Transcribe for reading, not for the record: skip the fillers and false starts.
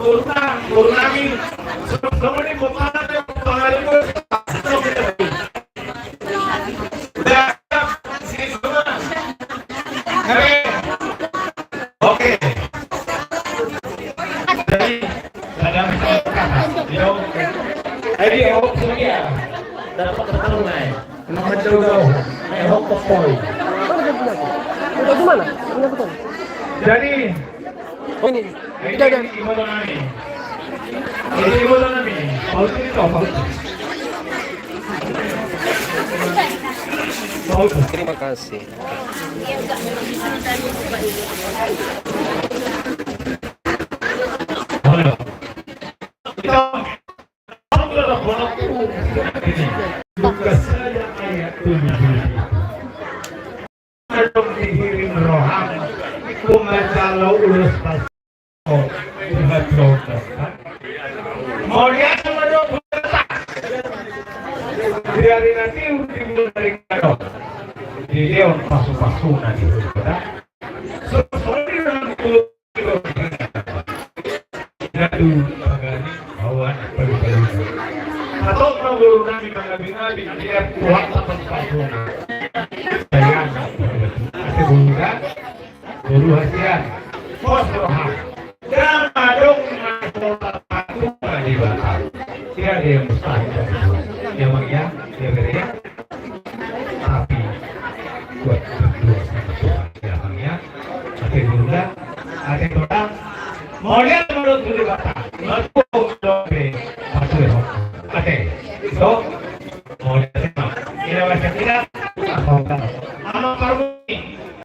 guru kami sebelum ini bukan pengalir oke. Jadi ada jadi hok semuanya dapat pertarungan nomor jauh hok poin. Udah gimana? Ini betul. Jadi Oh ini. ini gimana nih? Ini gimana nih? Mau cerita apa? Terima kasih. Tugas saya ayat 7. Adong dihiring roham, kumacalau ulus pas. Oh, tidak dokter. Mau lihat sama dokter? Dari nanti timbul dari kadok. Jadi dia pasu-pasu nanti. Sesuai dengan itu. Nadu bagani bawaan pagi-pagi. Atau kalau guru nabi mengabi-ngabi dia pulang sampai pasu. Saya ada guru hasian. Bos roham. Dan adong pasu di bakal. Dia ada yang mustahil. Emangnya dia beda. Tapi buat berdua sama Tuhan. Emangnya ada guru ada orang. Mau lihat menurut dulu kata, aku dobe masuk ate, so mau lihat apa? Ini macam tidak, apa? Anak kamu